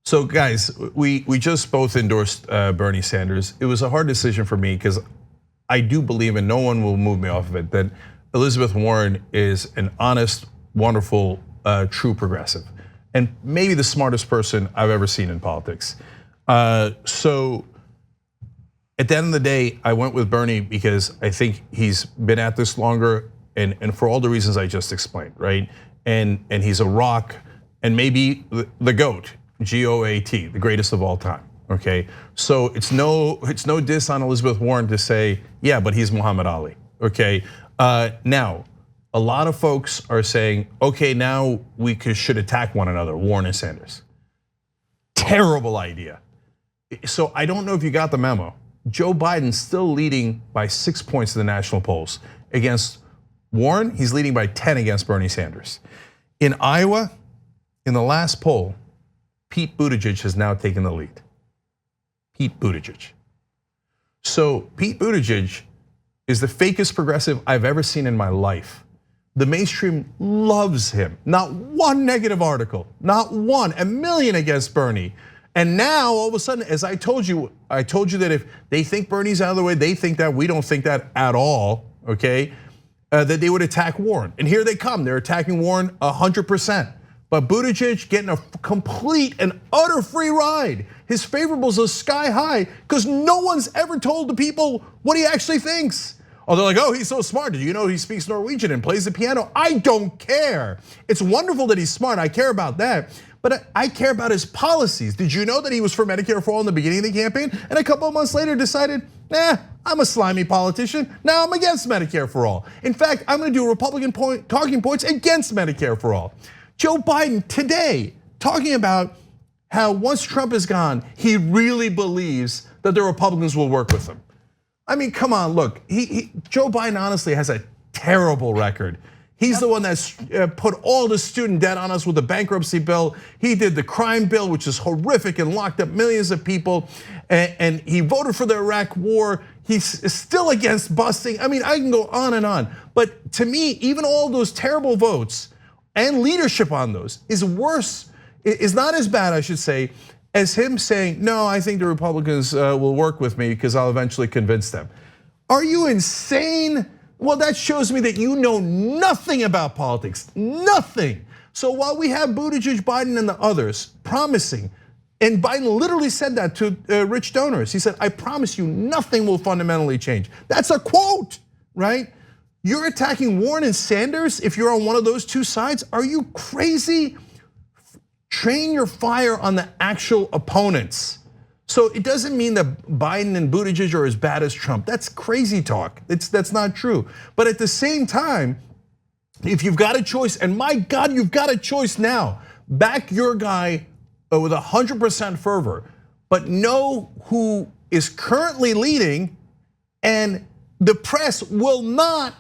So guys, we just both endorsed Bernie Sanders. It was a hard decision for me because I do believe, and no one will move me off of it, that Elizabeth Warren is an honest, wonderful, true progressive, and maybe the smartest person I've ever seen in politics. So at the end of the day, I went with Bernie because I think he's been at this longer, and for all the reasons I just explained, right? And he's a rock, and maybe the GOAT, GOAT, the greatest of all time. Okay, so it's no diss on Elizabeth Warren to say, yeah, but he's Muhammad Ali. Okay, now a lot of folks are saying, okay, now we should attack one another, Warren and Sanders. Terrible idea. So I don't know if you got the memo. Joe Biden's still leading by 6 points in the national polls. Against Warren, he's leading by 10 against Bernie Sanders. In Iowa, in the last poll, Pete Buttigieg has now taken the lead. Pete Buttigieg. So Pete Buttigieg is the fakest progressive I've ever seen in my life. The mainstream loves him. Not one negative article, not one, a million against Bernie. And now all of a sudden, as I told you that if they think Bernie's out of the way, they think that, we don't think that at all, okay? That they would attack Warren. And here they come, they're attacking Warren 100%. But Buttigieg getting a complete and utter free ride. His favorables are sky high because no one's ever told the people what he actually thinks. Oh, they're like, oh, he's so smart. Did you know he speaks Norwegian and plays the piano? I don't care. It's wonderful that he's smart, I care about that. But I care about his policies. Did you know that he was for Medicare for all in the beginning of the campaign? And a couple of months later decided, I'm a slimy politician. Now I'm against Medicare for all. In fact, I'm gonna do Republican talking points against Medicare for all. Joe Biden today talking about how once Trump is gone, he really believes that the Republicans will work with him. I mean, come on, look, Joe Biden honestly has a terrible record. He's the one that's put all the student debt on us with the bankruptcy bill. He did the crime bill, which is horrific and locked up millions of people. And he voted for the Iraq war. He's still against busing. I mean, I can go on and on. But to me, even all those terrible votes and leadership on those is worse, is not as bad, I should say, as him saying, no, I think the Republicans will work with me because I'll eventually convince them. Are you insane? Well, that shows me that you know nothing about politics, nothing. So while we have Buttigieg, Biden, and the others promising, and Biden literally said that to rich donors. He said, I promise you nothing will fundamentally change. That's a quote, right? You're attacking Warren and Sanders if you're on one of those two sides? Are you crazy? Train your fire on the actual opponents. So it doesn't mean that Biden and Buttigieg are as bad as Trump. That's crazy talk. That's not true. But at the same time, if you've got a choice, and my God, you've got a choice now, back your guy with 100% fervor, but know who is currently leading, and the press will not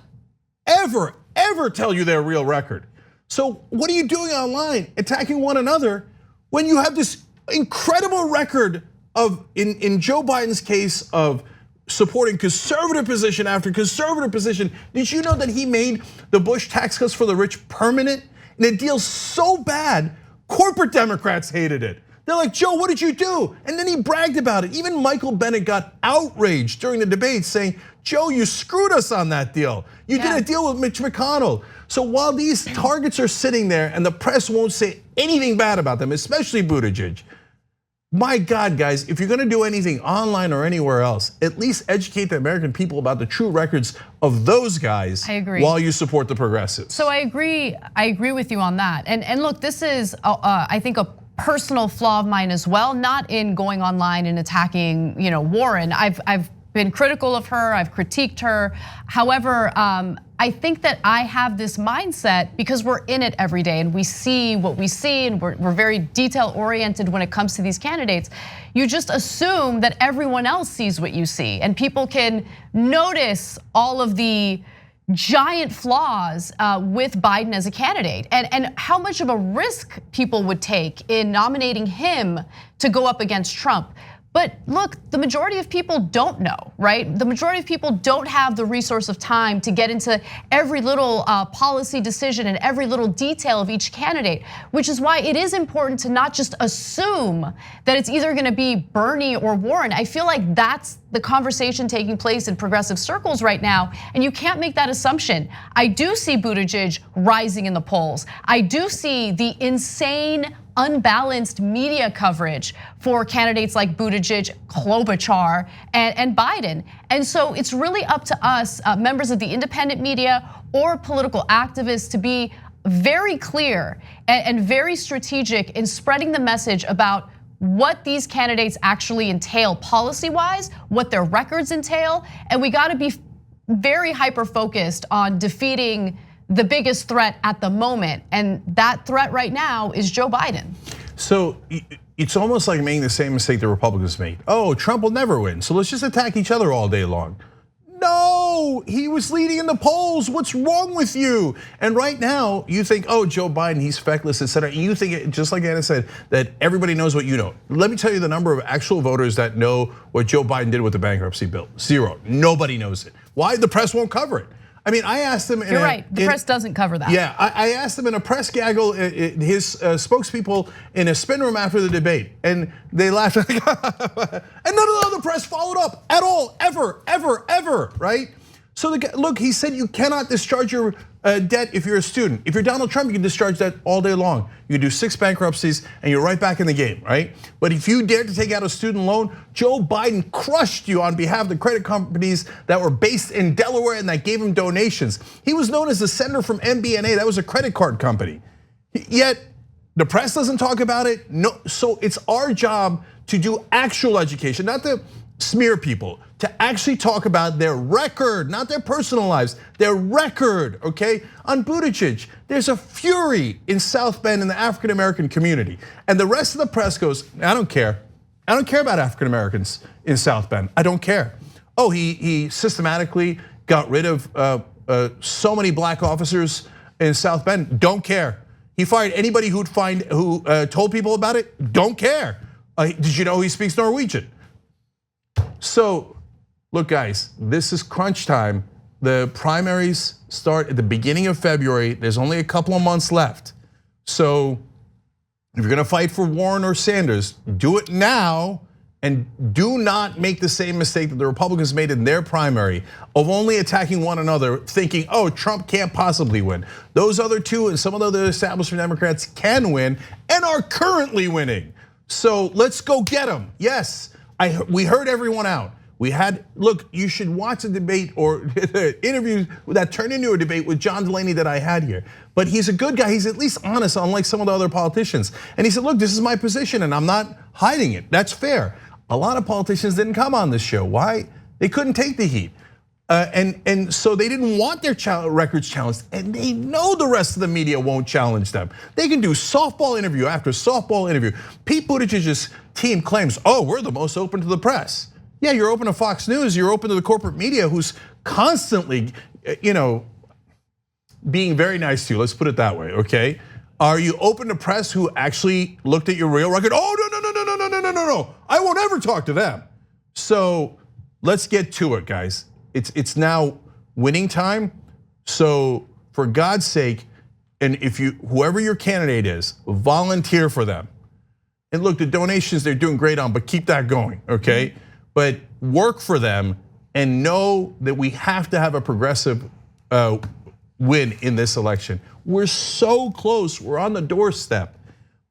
ever tell you their real record. So what are you doing online attacking one another when you have this incredible record of, in Joe Biden's case, of supporting conservative position after conservative position? Did you know that he made the Bush tax cuts for the rich permanent? And it deals so bad, corporate Democrats hated it. They're like, Joe, what did you do? And then he bragged about it. Even Michael Bennet got outraged during the debate saying, Joe, you screwed us on that deal. You did a deal with Mitch McConnell. So while these targets are sitting there and the press won't say anything bad about them, especially Buttigieg, my God, guys, if you're gonna do anything online or anywhere else, at least educate the American people about the true records of those guys. I agree. While you support the progressives. So I agree with you on that. And look, this is, I think, a personal flaw of mine as well, not in going online and attacking, Warren. I've been critical of her, I've critiqued her. However, I think that I have this mindset because we're in it every day and we see what we see, and we're very detail oriented when it comes to these candidates. You just assume that everyone else sees what you see, and people can notice all of the giant flaws with Biden as a candidate, and how much of a risk people would take in nominating him to go up against Trump. But look, the majority of people don't know, right? The majority of people don't have the resource of time to get into every little policy decision and every little detail of each candidate, which is why it is important to not just assume that it's either gonna be Bernie or Warren. I feel like that's the conversation taking place in progressive circles right now, and you can't make that assumption. I do see Buttigieg rising in the polls. I do see the insane, unbalanced media coverage for candidates like Buttigieg, Klobuchar, and Biden. And so it's really up to us, members of the independent media or political activists, to be very clear and very strategic in spreading the message about what these candidates actually entail policy-wise, what their records entail, and we gotta be very hyper-focused on defeating the biggest threat at the moment, and that threat right now is Joe Biden. So it's almost like making the same mistake the Republicans made. Oh, Trump will never win, so let's just attack each other all day long. No, he was leading in the polls. What's wrong with you? And right now, you think, oh, Joe Biden, he's feckless, etc. You think, just like Anna said, that everybody knows what you know. Let me tell you the number of actual voters that know what Joe Biden did with the bankruptcy bill. 0. Nobody knows it. Why? The press won't cover it. I mean, I asked him. You're right. The press doesn't cover that. Yeah, I asked him in a press gaggle, his spokespeople in a spin room after the debate, and they laughed. And none of the other press followed up at all, ever, right? So look, he said you cannot discharge your debt if you're a student. If you're Donald Trump, you can discharge that all day long. You can do 6 bankruptcies and you're right back in the game, right? But if you dare to take out a student loan, Joe Biden crushed you on behalf of the credit companies that were based in Delaware and that gave him donations. He was known as the senator from MBNA, that was a credit card company. Yet the press doesn't talk about it. No, so it's our job to do actual education, not to smear people, to actually talk about their record, not their personal lives, their record, okay? On Buttigieg, there's a fury in South Bend in the African American community. And the rest of the press goes, I don't care. I don't care about African Americans in South Bend. I don't care. Oh, he systematically got rid of so many black officers in South Bend. Don't care. He fired anybody who told people about it. Don't care. Did you know he speaks Norwegian? So, look guys, this is crunch time. The primaries start at the beginning of February. There's only a couple of months left. So, if you're gonna fight for Warren or Sanders, do it now, and do not make the same mistake that the Republicans made in their primary of only attacking one another, thinking, oh, Trump can't possibly win. Those other two and some of the other establishment Democrats can win and are currently winning. So let's go get them. Yes, we heard everyone out. Look, you should watch a debate or interview that turned into a debate with John Delaney that I had here. But he's a good guy, he's at least honest, unlike some of the other politicians. And he said, look, this is my position and I'm not hiding it, that's fair. A lot of politicians didn't come on this show, why? They couldn't take the heat. And so they didn't want their records challenged, and they know the rest of the media won't challenge them. They can do softball interview after softball interview. Pete Buttigieg's team claims, oh, we're the most open to the press. Yeah, you're open to Fox News, you're open to the corporate media who's constantly, being very nice to you, let's put it that way, okay? Are you open to press who actually looked at your real record? Oh, no, I won't ever talk to them. So let's get to it, guys. It's now winning time. So for God's sake, and whoever your candidate is, volunteer for them. And look, the donations they're doing great on, but keep that going, okay? But work for them and know that we have to have a progressive win in this election. We're so close, we're on the doorstep,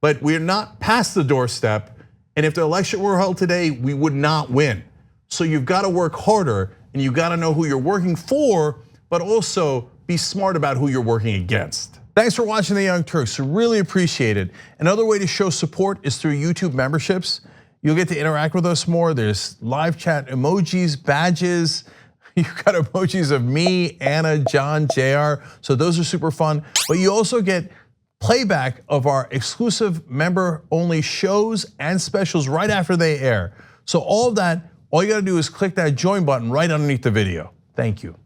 but we're not past the doorstep. And if the election were held today, we would not win. So you've got to work harder and you got to know who you're working for, but also be smart about who you're working against. Thanks for watching The Young Turks, really appreciate it. Another way to show support is through YouTube memberships. You'll get to interact with us more. There's live chat emojis, badges. You've got emojis of me, Anna, John, JR. So those are super fun. But you also get playback of our exclusive member-only shows and specials right after they air. So all of that, all you gotta do is click that join button right underneath the video. Thank you.